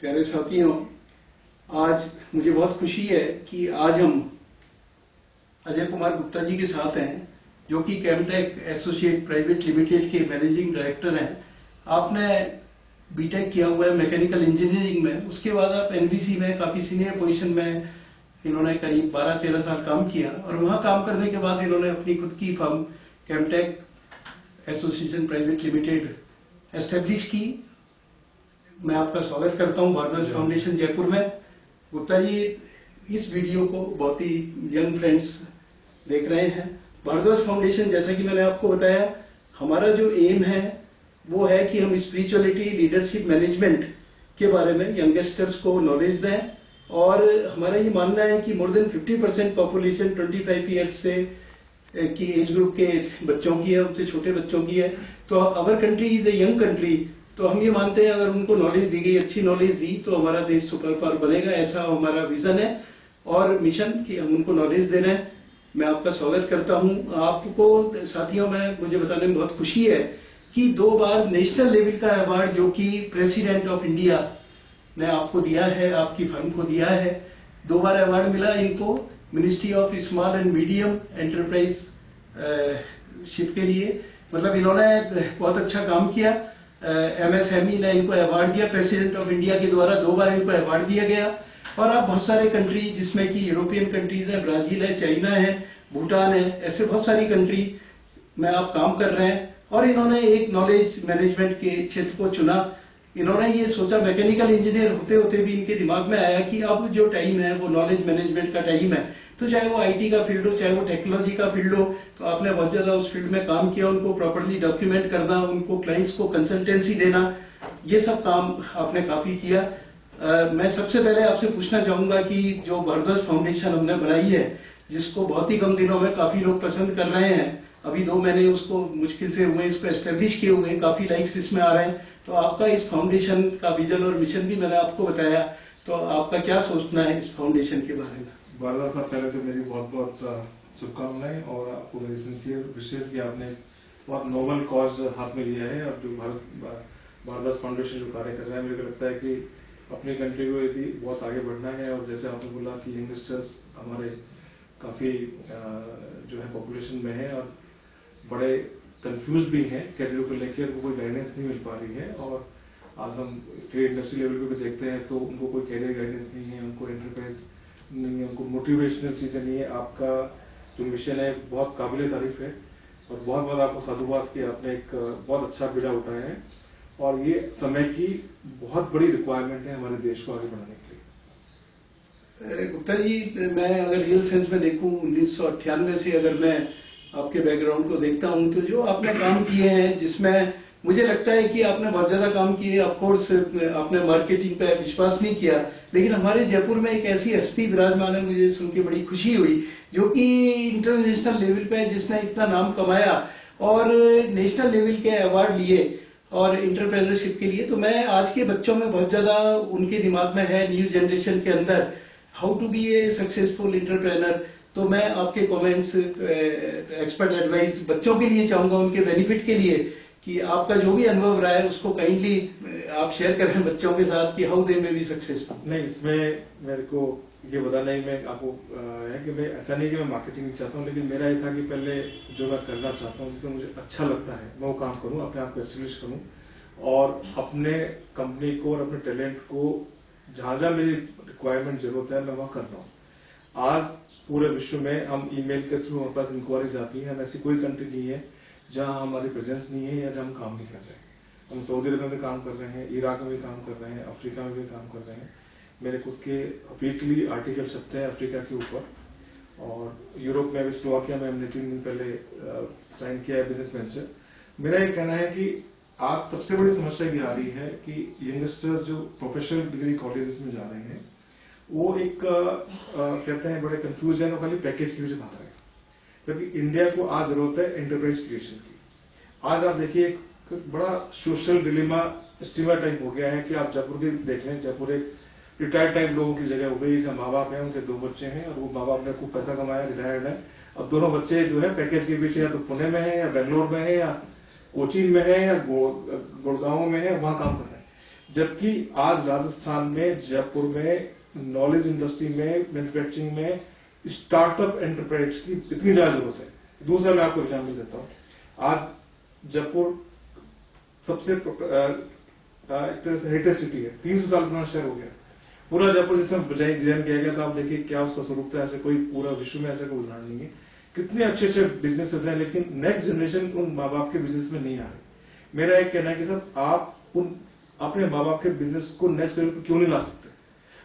प्यारे साथियों, आज मुझे बहुत खुशी है कि आज हम अजय कुमार गुप्ता जी के साथ हैं, जो कि केमटेक एसोसिएट प्राइवेट लिमिटेड के मैनेजिंग डायरेक्टर हैं। आपने बीटेक किया हुआ है मैकेनिकल इंजीनियरिंग में, उसके बाद आप एनबीसी में काफी सीनियर पोजीशन में इन्होंने करीब 12-13 साल काम किया और वहां काम करने के बाद इन्होंने अपनी खुद की firm Chemtech association private limited establish की। मैं आपका स्वागत करता हूं भारद्वाज फाउंडेशन जयपुर में। गुप्ता जी, इस वीडियो को बहुत ही यंग फ्रेंड्स देख रहे हैं। भारद्वाज फाउंडेशन, जैसा कि मैंने आपको बताया, हमारा जो एम है वो है कि हम स्पिरिचुअलिटी, लीडरशिप, मैनेजमेंट के बारे में यंगस्टर्स को नॉलेज दें। और हमारा ये मानना है कि मोर देन 50% पॉपुलेशन 25 ईयर्स से की एज ग्रुप के बच्चों की है, उनसे छोटे बच्चों की है। तो our country is a young country, तो हम ये मानते हैं अगर उनको नॉलेज दी गई, अच्छी नॉलेज दी, तो हमारा देश सुपर पावर बनेगा। ऐसा हमारा विजन है और मिशन कि हम उनको नॉलेज दे रहे हैं। मैं आपका स्वागत करता हूं। आपको साथियों में मुझे बताने में बहुत खुशी है कि 2 बार नेशनल लेवल का अवार्ड जो कि प्रेसिडेंट ऑफ इंडिया ने आपको दिया है, आपकी फर्म को दिया है। 2 बार अवार्ड मिला इनको ministry of small and medium enterprise ship के लिए। मतलब इन्होंने बहुत अच्छा काम किया। एमएसएमई ने इनको अवार्ड दिया, प्रेसिडेंट ऑफ इंडिया के द्वारा 2 बार इनको अवार्ड दिया गया। और अब बहुत सारे कंट्री, जिसमें कि यूरोपियन कंट्रीज है, ब्राजील है, चाइना है, भूटान है, ऐसे बहुत सारी कंट्री में आप काम कर रहे हैं। और इन्होंने एक नॉलेज मैनेजमेंट के क्षेत्र को चुना। इन्होंने ये सोचा, मैकेनिकल इंजीनियर होते होते भी इनके दिमाग में आया कि अब जो टाइम है वो नॉलेज मैनेजमेंट का टाइम है। तो चाहे वो आईटी का फील्ड हो, चाहे वो टेक्नोलॉजी का फील्ड हो, तो आपने बहुत ज्यादा उस फील्ड में काम किया। उनको प्रॉपर्ली डॉक्यूमेंट करना, उनको क्लाइंट्स को कंसल्टेंसी देना, ये सब काम आपने काफी किया। मैं सबसे पहले आपसे पूछना चाहूंगा कि जो भारद्वाज फाउंडेशन हमने बनाई है, जिसको बहुत ही कम दिनों में काफी लोग पसंद कर रहे हैं, अभी 2 महीने उसको मुश्किल से हुए इसको एस्टेब्लिश किए हुए, काफी लाइक्स इसमें आ रहे हैं। तो आपका इस फाउंडेशन का विजन और मिशन भी मैंने आपको बताया, तो आपका क्या सोचना है इस फाउंडेशन के बारे में? भारद्वाज साहब, पहले तो मेरी बहुत बहुत शुभकामनाएं और आपको मेरी सिंसियर विशेष कि आपने बहुत नोबल कॉज हाथ में लिया है। और जो भारद्वाज फाउंडेशन जो कार्य कर रहा है, मेरे को लगता है कि अपनी कंट्री को यदि बहुत आगे बढ़ना है, और जैसे आपने बोला कि यंगस्टर्स हमारे काफ़ी जो है पॉपुलेशन में है और बड़े कंफ्यूज भी हैं कैरियर को लेकर, उनको कोई गाइडेंस नहीं मिल पा रही है। और आज हम ट्रेड इंडस्ट्री लेवल पे भी देखते हैं तो उनको कोई कैरियर गाइडेंस नहीं है, उनको एंटरप्राइज नहीं है, उनको मोटिवेशनल चीज़ें नहीं है। आपका जो मिशन है बहुत काबिल तारीफ है और बहुत बहुत आपको साधुवाद कि आपने एक बहुत अच्छा बीड़ा उठाया है। और ये समय की बहुत बड़ी रिक्वायरमेंट है हमारे देश को आगे बढ़ाने के लिए। गुप्ता जी, मैं अगर रियल सेंस में देखूं, 1998 से अगर मैं आपके बैकग्राउंड को देखता हूं, तो जो आपने काम किए हैं, जिसमें मुझे लगता है कि आपने बहुत ज्यादा काम किए। ऑफकोर्स आपने मार्केटिंग पे विश्वास नहीं किया, लेकिन हमारे जयपुर में एक ऐसी हस्ती विराजमान है, मुझे सुन के बड़ी खुशी हुई, जो कि इंटरनेशनल लेवल पे जिसने इतना नाम कमाया और नेशनल लेवल के अवार्ड लिए और इंटरप्रेन्योरशिप के लिए। तो मैं आज के बच्चों में बहुत ज्यादा उनके दिमाग में है, न्यू जनरेशन के अंदर, how to be a successful entrepreneur. तो मैं आपके कमेंट्स, एक्सपर्ट एडवाइस बच्चों के लिए चाहूंगा, उनके बेनिफिट के लिए, कि आपका जो भी अनुभव रहा है उसको काइंडली आप शेयर करें बच्चों के साथ कि how they may be successful. नहीं, इसमें मेरे को ये बताना ही मैं आपको है कि मैं ऐसा नहीं कि मैं मार्केटिंग चाहता हूँ, लेकिन मेरा ये था कि पहले जो मैं करना चाहता हूँ, जिससे मुझे अच्छा लगता है, मैं वो काम करूँ, अपने आप को एस्टेब्लिश करूँ और अपने कंपनी को और अपने टैलेंट को जहाँ जहाँ मेरी रिक्वायरमेंट जरूरत है मैं वहाँ कर रहा हूँ। आज पूरे विश्व में हम ईमेल के थ्रू हमारे पास इंक्वायरीज आती है। हम ऐसी कोई कंट्री नहीं है जहाँ हमारी प्रेजेंस नहीं है या जहाँ हम काम नहीं कर रहे हैं। हम सऊदी अरब में भी काम कर रहे हैं, इराक में भी काम कर रहे हैं, अफ्रीका में भी काम कर रहे हैं। मेरे खुद के वीकली आर्टिकल छपते हैं अफ्रीका के ऊपर। और यूरोप में अभी स्लोवाकिया में हमने 3 दिन पहले साइन किया है बिजनेस वेंचर। मेरा ये कहना है कि आज सबसे बड़ी समस्या ये आ रही है कि यंगस्टर्स जो प्रोफेशनल डिग्री कॉलेजेस में जा रहे हैं, वो एक कहते हैं बड़े कंफ्यूज है, वो खाली पैकेज के पीछे भाग रहे हैं। क्योंकि इंडिया को आज जरूरत है एंटरप्राइज क्रिएशन की। आज आप देखिए एक बड़ा सोशल डिलेमा स्टीमा टाइप हो गया है कि आप जयपुर की देख लें, जयपुर एक रिटायर्ड टाइप लोगों की जगह हो गई, जहाँ माँ बाप है, उनके 2 बच्चे हैं और वो माँ बाप ने खूब पैसा कमाया, रिटायर्ड है। अब दोनों बच्चे जो है पैकेज के पीछे या तो पुणे में है या बेंगलोर में है या कोचीन में है या गुड़गांव में है, वहां काम कर रहे हैं। जबकि आज राजस्थान में, जयपुर में, नॉलेज इंडस्ट्री में, मैन्युफैक्चरिंग में स्टार्टअप एंटरप्राइज की इतनी ज्यादा जरूरत है। दूसरा मैं आपको एग्जाम्पल देता हूँ। आज जयपुर सबसे एक तरह से हेरिटेज सिटी है, 300 साल पुराना शहर हो गया। पूरा जयपुर जिसमें डिजाइन किया गया था, आप देखिए क्या उसका स्वरूप था, ऐसे कोई पूरा विश्व में ऐसा कोई उदाहरण नहीं है। कितने अच्छे अच्छे बिजनेसेस हैं, लेकिन नेक्स्ट जनरेशन उन माँ बाप के बिजनेस में नहीं आ रही। मेरा एक कहना है कि सर आप उन अपने माँ बाप के बिजनेस को नेक्स्ट लेवल पर क्यों नहीं ला सकते?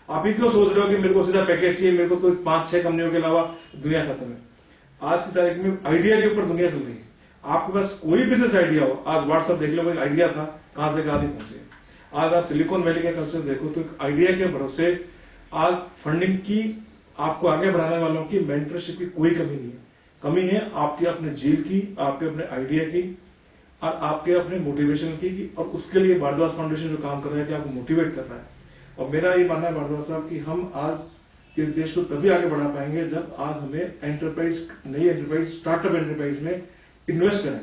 आप ही क्यों सोच रहे हो कि मेरे को सीधा पैकेज चाहिए, मेरे को कोई 5-6 कंपनियों के अलावा दुनिया खत्म है। आज की तारीख में आइडिया के ऊपर दुनिया चल रही है। आपके पास कोई बिजनेस आइडिया हो, आज व्हाट्सएप देख लो, आइडिया था, कहां से कहां पहुंचे। आज आप सिलिकॉन वैली का कल्चर देखो तो आइडिया के भरोसे आज फंडिंग की, आपको आगे बढ़ाने वालों की, मेंटरशिप की कोई कमी नहीं है। कमी है आपके अपने झील की, आपके अपने आइडिया की और आपके अपने मोटिवेशन की। और उसके लिए भारद्वाज फाउंडेशन जो काम कर रहा है कि आपको मोटिवेट कर रहा है। और मेरा ये मानना है भारद्वाज साहब कि हम आज इस देश को तभी आगे बढ़ा पाएंगे जब आज हमें एंटरप्राइज, नई एंटरप्राइज, स्टार्टअप एंटरप्राइज में इन्वेस्ट करें।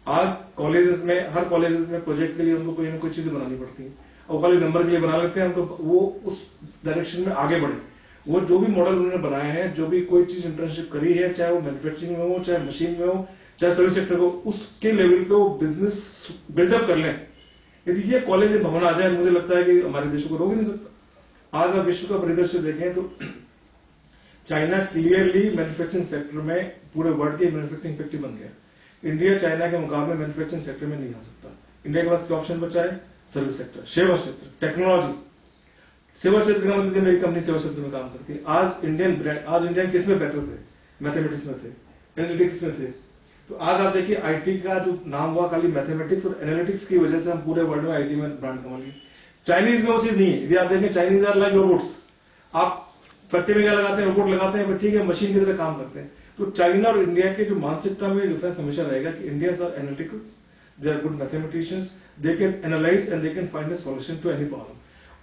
आज कॉलेजेस में, हर कॉलेजेस में प्रोजेक्ट के लिए उनको कोई ना कोई चीजें बनानी पड़ती है और खाली नंबर के लिए बना लेते हैं। उनको वो उस डायरेक्शन में आगे बढ़े। वो जो भी मॉडल उन्होंने बनाए हैं, जो भी कोई चीज इंटर्नशिप करी है, चाहे वो मैन्युफैक्चरिंग में हो, चाहे मशीन में हो, चाहे सर्विस सेक्टर को, उसके लेवल पे वो बिजनेस बिल्डअप कर लें। यदि ये कॉलेज भवन आ जाए, मुझे लगता है कि हमारे देश को रोक ही नहीं सकता। आज आप विश्व का परिदृश्य देखें तो चाइना क्लियरली मैन्युफैक्चरिंग सेक्टर में पूरे वर्ल्ड की मैन्युफैक्चरिंग फैक्ट्री बन गया। इंडिया चाइना के मुकाबले मैन्युफैक्चरिंग सेक्टर में नहीं आ सकता। इंडिया के पास क्या ऑप्शन बचा है? सर्विस सेक्टर, सेवा क्षेत्र, टेक्नोलॉजी। सेवा क्षेत्र का मतलब मेरी कंपनी सेवा क्षेत्र में काम करती है। आज इंडियन ब्रांड, आज इंडियन किस में बेटर थे? मैथमेटिक्स में थे, एनालिटिक्स में थे। तो आज आप देखिए आईटी का जो नाम हुआ खाली मैथमेटिक्स और एनालिटिक्स की वजह से हम पूरे वर्ल्ड में आईटी में ब्रांड कमा लिए। चाइनीज में वो चीज नहीं है। यदि आप देखें, चाइनीज आर लाइक रोबोट्स। आप फैक्ट्री में क्या लगाते हैं? रोबोट लगाते हैं, ठीक है, मशीन की तरह काम करते हैं। तो चाइना और इंडिया के जो मानसिकता में डिफरेंस हमेशा रहेगा कि Indians are analyticals, they are good mathematicians, they can analyse and they can find a solution to any problem.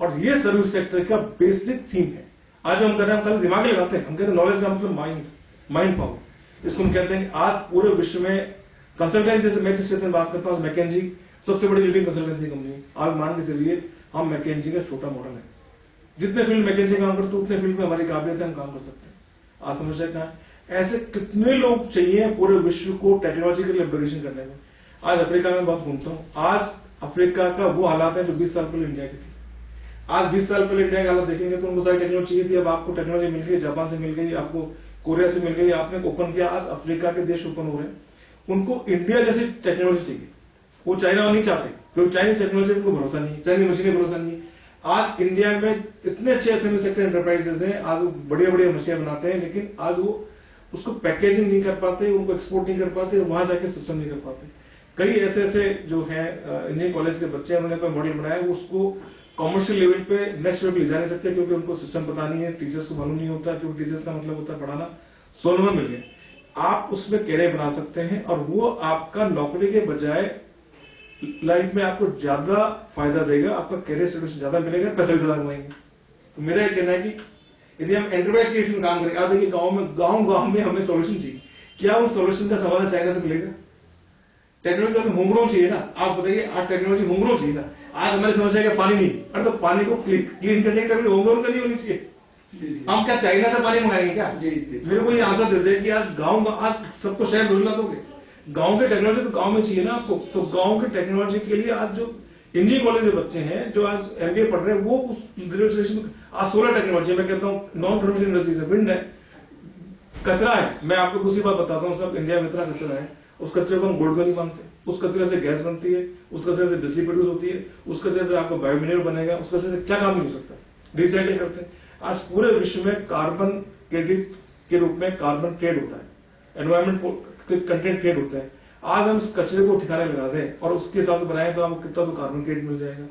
और ये सर्विस सेक्टर का बेसिक थीम है। आज हम कर रहे हैं, हम खाली दिमाग लगाते हैं। हम कहते हैं नॉलेज का मतलब माइंड पावर। इसको हम कहते हैं आज पूरे विश्व में कंसल्टेंसी, जैसे मैं जिस क्षेत्र में बात करता हूँ, मैकेंजी सबसे बड़ी लीडिंग कंसल्टेंसी कंपनी है। आप मान के चलिए हम मैकेंजी का छोटा मॉडल है। जितने फील्ड मैकेंजी काम करते उतने फील्ड में हमारी काबिलियत है, हम काम कर सकते हैं। आज समझ रहे हैं ऐसे कितने लोग चाहिए पूरे विश्व को टेक्नोलॉजिकल अपग्रेडेशन करने में। आज अफ्रीका में बहुत घूमता हूँ। आज अफ्रीका का वो हालात है जो 20 साल पहले इंडिया की थी। आज 20 साल पहले इंडिया के हालात देखेंगे तो उनको सारी टेक्नोलॉजी चाहिए थी। अब आपको टेक्नोलॉजी मिल गई, जापान से मिल गई, आपको कोरिया से मिल गई, आपने ओपन किया। आज अफ्रीका के देश ओपन हो रहे हैं। उनको इंडिया जैसी टेक्नोलॉजी चाहिए। वो चाइना नहीं चाहते क्योंकि चाइनीज टेक्नोलॉजी को भरोसा नहीं, चाइनीज मशीनें भरोसा नहीं। आज इंडिया में इतने अच्छे एसएमई सेक्टर एंटरप्राइजेस हैं, आज वो बढ़िया बढ़िया मशीनें बनाते हैं, लेकिन आज वो उसको पैकेजिंग नहीं कर पाते, उनको एक्सपोर्ट नहीं कर पाते, वहां जाके सिस्टम नहीं कर पाते। कई ऐसे ऐसे जो है इंजीनियरिंग कॉलेज के बच्चे, उन्होंने कोई मॉडल बनाया, वो उसको कॉमर्शियल लेवल पे नेक्स्ट लेवल ले जा नहीं सकते क्योंकि उनको सिस्टम पता नहीं है, टीचर्स को मालूम नहीं होता, क्योंकि टीचर्स का मतलब होता है पढ़ाना। सोलर मिल गया, आप उसमें कैरियर बना सकते हैं और वो आपका नौकरी के बजाय लाइफ में आपको ज्यादा फायदा देगा, आपका कैरियर सर्विस ज्यादा मिलेगा, पैसा भी ज्यादा कमाएंगे। तो मेरा ये कहना है कि यदि हम एंटरप्राइज क्रिएशन में काम करें, आप देखिए गांव में हमें सॉल्यूशन चाहिए। क्या उस सॉल्यूशन का समाधान चाइना से मिलेगा? टेक्नोलॉजी हमें होमग्रोन चाहिए ना। आप बताइए, आज टेक्नोलॉजी होमग्रोन चाहिए ना। आज हमारी समस्या है पानी नहीं, अरे तो पानी को क्लीन करने के लिए होमग्रोन करनी होनी चाहिए। हम क्या चाइना से पानी मंगाएंगे क्या? मेरे को ये आंसर दे दे कि आज गांव, आज सबको शहर ढूंढना दोगे? गांव के टेक्नोलॉजी तो गांव में चाहिए ना आपको। तो गांव के टेक्नोलॉजी के लिए आज जो इंजीनियरिंग कॉलेज के बच्चे हैं जो आज एमबीए पढ़ रहे हैं, वो उस रेलवे आज सोलर टेक्नोलॉजी, मैं कहता हूँ नॉन ट्रेडिशनल इंडस्ट्री से, विंड है, कचरा है। मैं आपको दूसरी बात बताता हूँ, सब इंडिया में इतना कचरा है, उस कचरे को हम गोल्ड में नहीं मानते। उस कचरे से गैस बनती है, उस कचरे से बिजली प्रोड्यूस होती है, उस कचरे से आपको बायोमिनरल बनेगा, उस कचरे से क्या काम नहीं हो सकता, रिसाइकलिंग करते हैं। आज पूरे विश्व में कार्बन क्रेडिट के रूप में कार्बन ट्रेड होता है, एनवायरमेंट कंटेंट ट्रेड होता है। आज हम इस कचरे को ठिकाने लगा दें और उसके हिसाब से बनाए तो हमको कितना तो कार्बन क्रेडिट मिल जाएगा।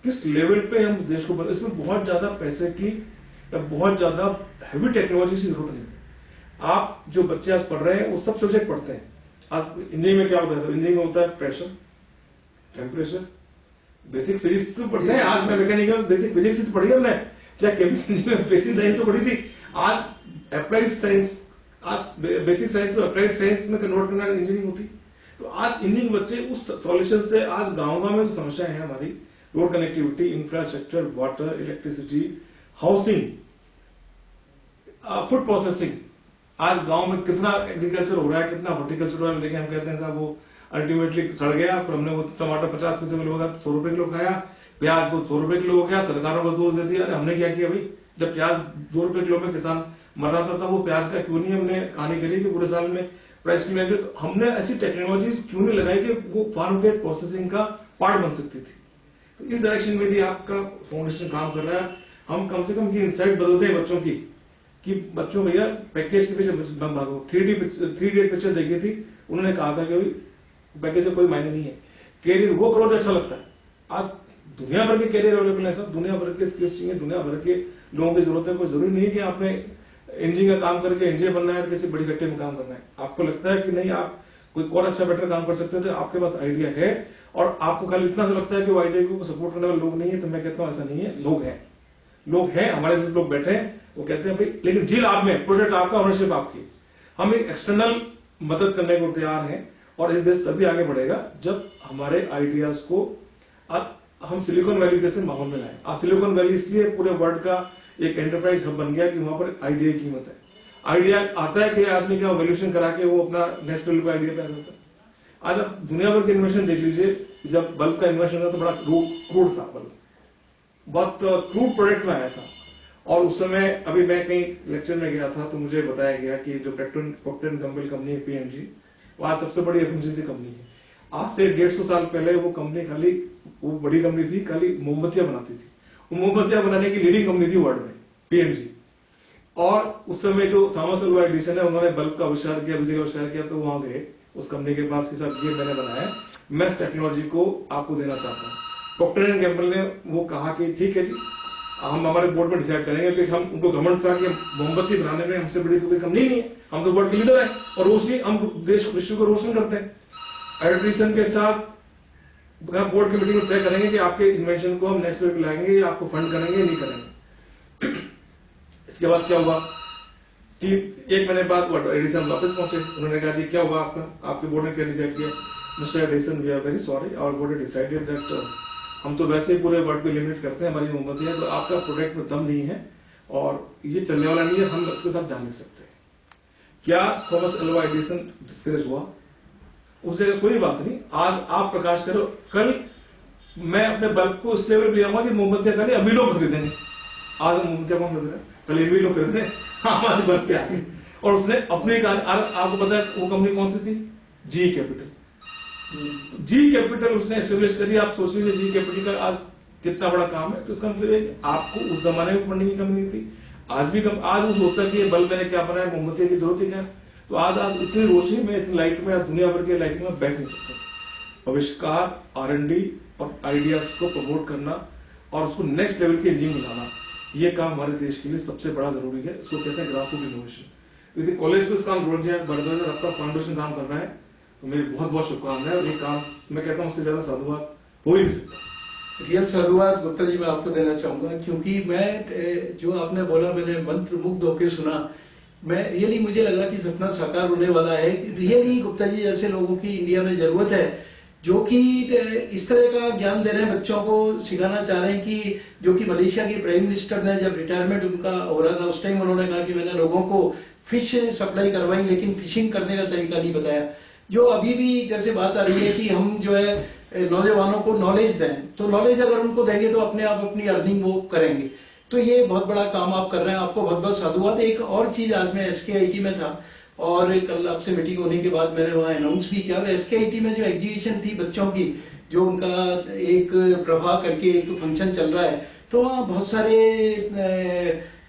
किस लेवल पे हम देश को इसमें बहुत ज्यादा पैसे की या बहुत ज्यादा हैवी टेक्नोलॉजी की जरूरत नहीं है। आप जो बच्चे आज पढ़ रहे हैं वो सब सब्जेक्ट पढ़ते हैं। आज इंजीनियरिंग में क्या होता है? इंजीनियरिंग में होता है प्रेशर, टेम्परेचर, बेसिक फिजिक्स तो पढ़ते हैं। आज मैं मैकेनिकल बेसिक फिजिक्स तो पढ़ी हमने, चाहे केमिकल इंजीनियरिंग बेसिक साइंस तो पढ़ी थी। आज अप्लाइड साइंस, आज बेसिक साइंस को अप्लाइड साइंस में कन्वर्ट करना इंजीनियरिंग होती। तो आज इंजीनियरिंग बच्चे उस सॉल्यूशन से, आज गाँव में जो समस्याएं हैं हमारी, road connectivity, infrastructure, water, electricity, housing, food processing. आज गांव में कितना एग्रीकल्चर हो रहा है, कितना हॉर्टिकल्चर हो रहा है, लेकिन हम कहते हैं साहब वो अल्टीमेटली सड़ गया। फिर हमने वो टमाटर 50 पैसे किलो होगा 100 रुपए किलो खाया, प्याज तो 100 रुपए किलो हो गया, सरकारों को दोष दे दिया। अरे हमने क्या किया भाई, जब प्याज 2 रुपए किलो में किसान मर रहा था, वो प्याज का क्यों नहीं हमने कहानी करी कि पूरे साल में प्राइस क्यों नहीं। तो हमने ऐसी टेक्नोलॉजीज क्यों नहीं लगाई कि वो फार्म गेट प्रोसेसिंग का पार्ट बन सकती थी। तो इस डायरेक्शन में भी आपका फाउंडेशन काम कर रहा है। हम कम से कम की इंसाइट बदलते हैं बच्चों की कि बच्चों भैया पैकेज के पीछे बम भागो। 3D पिक्चर देखी थी, उन्होंने कहा था कि पैकेज का कोई मायने नहीं है, कैरियर वो करो जो अच्छा लगता है। आज दुनिया भर के कैरियर अवेलेबल है, सब दुनिया भर के स्किल्स चाहिए, दुनिया भर के लोगों की जरूरत है। कोई जरूरी नहीं है कि आपने इंजीनियर का काम करके इंजीनियर बनना है, किसी बड़ी फैक्ट्री में काम करना है। आपको लगता है कि नहीं आप कोई और अच्छा बेटर काम कर सकते हैं, तो आपके पास आइडिया है और आपको खाली इतना सा लगता है कि वो आइडिया को सपोर्ट करने वाले लोग नहीं है, तो मैं कहता हूं ऐसा नहीं है, लोग हैं हमारे जैसे लोग बैठे हैं, वो कहते हैं भाई लेकिन डील आप में, प्रोजेक्ट आपका, ओनरशिप आपकी। हम एक एक्सटर्नल मदद करने को तैयार हैं और इस देश तभी आगे बढ़ेगा जब हमारे आइडियाज को हम सिलिकॉन वैली जैसे माहौल में लाए। सिलिकॉन वैली इसलिए पूरे वर्ल्ड का एक एंटरप्राइज हब बन गया कि वहां पर आइडिया की कीमत है। आइडिया आता है कि आदमी का वैल्यूएशन करा के वो अपना नेक्स्ट लेवल का आइडिया पैदा करता है। आज आप दुनिया भर के इन्वेंशन देख लीजिए, जब बल्ब का इन्वेंशन था तो बड़ा क्रूड था, बल्ब बहुत क्रूड प्रोडक्ट में आया था। और उस समय अभी मैं कहीं लेक्चर में गया था तो मुझे बताया गया कि जो प्रॉक्टर एंड गैम्बल कंपनी है पीएनजी, वो आज सबसे बड़ी एफएमसीजी कंपनी है। आज से 150 साल पहले वो कंपनी खाली, वो बड़ी कंपनी थी, खाली मोमबत्तियां बनाती थी। वो मोमबत्तियां बनाने की लीडिंग कंपनी थी वर्ल्ड में, पीएनजी। और उस समय जो थॉमस अल्वा एडिसन है, उन्होंने बल्ब का आविष्कार किया, बिजली का आविष्कार किया, तो वहां गए उस कंपनी के पास कि साहब ये मैंने बनाया, मैं इस टेक्नोलॉजी को आपको देना चाहता हूँ। प्रॉक्टर एंड गैम्बल ने वो कहा कि ठीक है जी, हम हमारे बोर्ड में डिसाइड करेंगे कि हम उनको घमंड था कि मोमबत्ती बनाने में हमसे बड़ी तो कोई कंपनी नहीं है, हम तो वर्ल्ड के लीडर हैं और रोशनी, हम देश विश्व को रोशन करते हैं। एडिसन के साथ बोर्ड की मीटिंग में तय करेंगे कि आपके इन्वेंशन को हम नेक्स्ट लेवल पे लाएंगे, या आपको फंड करेंगे नहीं करेंगे। इसके बाद क्या हुआ कि 1 महीने बाद एडिसन वापस पहुंचे, उन्होंने कहा जी क्या हुआ आपके बोर्ड ने क्या डिसाइड किया। Mister Edison we are very sorry, our board decided that हम तो वैसे ही पूरे वर्ल्ड को लिमिट करते हैं, हमारी मोमबत्तियां, तो आपका प्रोडक्ट में दम नहीं है और ये चलने वाला नहीं है, हम इसके साथ जा नहीं सकते। क्या थॉमस अल्वा एडिसन डिस्करेज हुआ? उस जगह कोई बात नहीं, आज आप प्रकाश करो, कल मैं अपने बल्ब को इस लेवल पर ले आऊंगा कि मोमबत्तियां खाली अमीर लोग खरीदेंगे। आज हम मोमबत्तियां कौन खरीद रहे हैं? कल अमीर लोग खरीद रहे हैं, हमारे बल्ब पे आ गए। और उसने अपनी आपको पता है वो कंपनी कौन सी थी? G capital. जी कैपिटल उसने एस्टेब्लिश करी। आप सोच लीजिए जी कैपिटल का आज कितना बड़ा काम है। तो इसका मतलब है कि आपको उस जमाने में फंडिंग की कमी नहीं थी, आज भी कम। आज वो सोचता है कि ये बल्ब मैंने क्या बनाया, मोमबत्ती की जरूरत ही क्या। तो आज इतनी रोशनी में, इतनी लाइट में, दुनिया भर के लाइटिंग में बैठ नहीं सकते। आविष्कार, R&D और आइडियाज को प्रमोट करना और उसको नेक्स्ट लेवल के इंजीनियर बनाना, ये काम हमारे देश के लिए सबसे बड़ा जरूरी है। इसको कहते हैं ग्रासरूट इनोवेशन। यदि कॉलेज को इस काम जोड़ दिया, बरगद आपका फाउंडेशन काम कर रहा है, तो मेरी बहुत बहुत शुभकामनाएं। और ये काम मैं कहता हूँ उससे ज्यादा साधुवाद हो ही नहीं सकता। रियल साधुवाद गुप्ता जी मैं आपको देना चाहूंगा, क्योंकि मैं जो आपने बोला मैंने मंत्र मुग्ध होकर सुना। मैं रियली, मुझे लगा कि सपना साकार होने वाला है। रियली गुप्ता जी जैसे लोगों की इंडिया में जरूरत है, जो कि इस तरह का ज्ञान दे रहे हैं, बच्चों को सिखाना चाह रहे हैं। कि जो कि मलेशिया के प्राइम मिनिस्टर ने जब रिटायरमेंट उनका हो रहा था, उस टाइम उन्होंने कहा कि मैंने लोगों को फिश सप्लाई करवाई, लेकिन फिशिंग करने का तरीका नहीं बताया। जो अभी भी जैसे बात आ रही है कि हम जो है नौजवानों को नॉलेज दें, तो नॉलेज अगर उनको देंगे तो अपने आप अपनी अर्निंग वो करेंगे। तो ये बहुत बड़ा काम आप कर रहे हैं, आपको बहुत बहुत साधुवाद। एक और चीज, आज मैं SKIT में था और कल आपसे मीटिंग होने के बाद मैंने वहां अनाउंस भी किया। और SKIT में जो एग्जीबिशन थी बच्चों की, जो उनका एक प्रभा करके एक फंक्शन चल रहा है, तो वहाँ बहुत सारे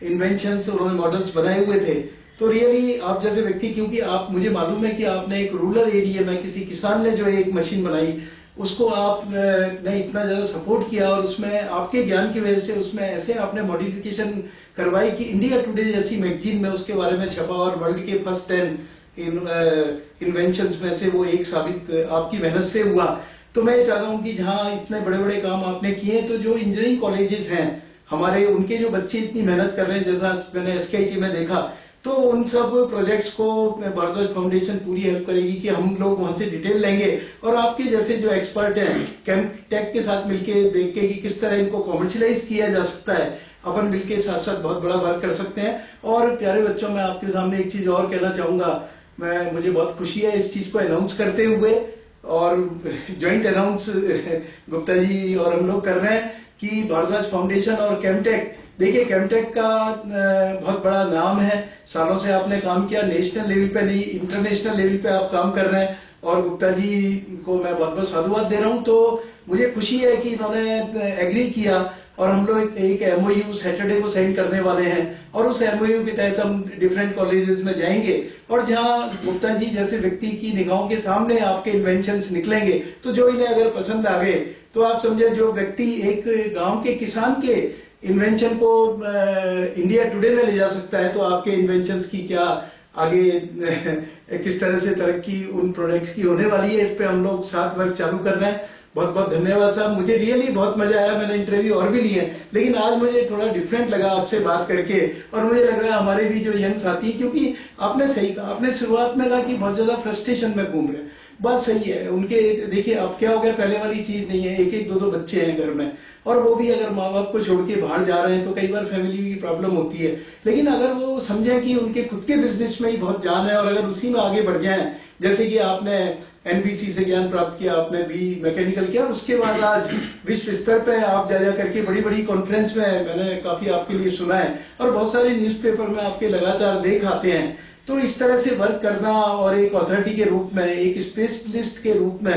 इन्वेंशंस उन्होंने मॉडल्स बनाए हुए थे। तो रियली आप जैसे व्यक्ति, क्योंकि आप, मुझे मालूम है कि आपने एक रूरल एरिया में किसी किसान ने जो एक मशीन बनाई, उसको आपने इतना ज्यादा सपोर्ट किया और उसमें आपके ज्ञान की वजह से उसमें ऐसे आपने मॉडिफिकेशन करवाई कि इंडिया टुडे जैसी मैगजीन में उसके बारे में छपा और वर्ल्ड के फर्स्ट 10 इन्वेंशंस में से वो एक साबित आपकी मेहनत से हुआ। तो मैं चाहता हूँ कि जहाँ इतने बड़े बड़े काम आपने किए, तो जो इंजीनियरिंग कॉलेजेस हैं हमारे, उनके जो बच्चे इतनी मेहनत कर रहे हैं, जैसा मैंने SKIT में देखा, तो उन सब प्रोजेक्ट्स को भारद्वाज फाउंडेशन पूरी हेल्प करेगी कि हम लोग वहां से डिटेल लेंगे और आपके जैसे जो एक्सपर्ट हैं केमटेक के साथ मिलके देख के कि किस तरह इनको कॉमर्शियलाइज किया जा सकता है, अपन मिलके साथ साथ बहुत बड़ा वर्क कर सकते हैं। और प्यारे बच्चों, मैं आपके सामने एक चीज और कहना चाहूंगा, मुझे बहुत खुशी है इस चीज को अनाउंस करते हुए, और ज्वाइंट अनाउंस गुप्ता जी और हम लोग कर रहे हैं कि भारद्वाज फाउंडेशन और केमटेक, देखिए केमटेक का बहुत बड़ा नाम है, सालों से आपने काम किया, नेशनल लेवल पे नहीं इंटरनेशनल लेवल पे आप काम कर रहे हैं, और गुप्ता जी को मैं बहुत बहुत साधुवाद दे रहा हूं। तो मुझे खुशी है कि इन्होंने एग्री किया और हम लोग एक एमओयू सैटरडे को साइन करने वाले हैं, और उस एमओयू के तहत हम डिफरेंट कॉलेजेस में जाएंगे, और जहां गुप्ता जी जैसे व्यक्ति की निगाहों के सामने आपके इन्वेंशंस निकलेंगे, तो जो इन्हें अगर पसंद आ गए तो आप समझे जो व्यक्ति एक गांव के किसान के इन्वेंशन को इंडिया टुडे में ले जा सकता है, तो आपके इन्वेंशंस की क्या आगे किस तरह से तरक्की उन प्रोडक्ट्स की होने वाली है, इस पे हम लोग साथ वर्क चालू कर रहे हैं। बहुत बहुत धन्यवाद साहब, मुझे रियली बहुत मजा आया। मैंने इंटरव्यू और भी लिए, लेकिन आज मुझे थोड़ा डिफरेंट लगा आपसे बात करके, और मुझे लग रहा है हमारे भी जो यंग साथी, क्योंकि आपने सही कहा, आपने शुरुआत में कहा कि बहुत ज्यादा फ्रस्ट्रेशन में घूम रहे, बात सही है उनके। देखिए अब क्या हो गया, पहले वाली चीज नहीं है, एक एक दो दो बच्चे हैं घर में, और वो भी अगर माँ बाप को छोड़ के बाहर जा रहे हैं तो कई बार फैमिली की प्रॉब्लम होती है। लेकिन अगर वो समझें कि उनके खुद के बिजनेस में ही बहुत जान है, और अगर उसी में आगे बढ़ जाए, जैसे कि आपने एनबीसी से ज्ञान प्राप्त किया, आपने भी मैकेनिकल किया, और उसके बाद आज विश्व स्तर पे आप जा करके बड़ी बड़ी कॉन्फ्रेंस में, मैंने काफी आपके लिए सुना है, और बहुत सारे न्यूज़पेपर में आपके लगातार लेख आते हैं। तो इस तरह से वर्क करना और एक अथॉरिटी के रूप में, एक स्पेशलिस्ट के रूप में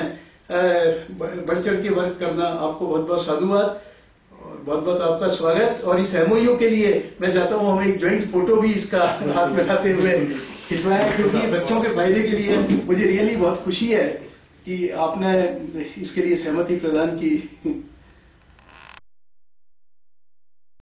बढ़ चढ़ के वर्क करना, आपको बहुत बहुत साधुवाद और बहुत बहुत आपका स्वागत। और इस एमओयू के लिए मैं चाहता हूँ हम एक ज्वाइंट फोटो भी इसका हाथ मिलाते हुए खिंचवाएं, क्योंकि बच्चों के फायदे के लिए मुझे रियली बहुत खुशी है कि आपने इसके लिए सहमति प्रदान की।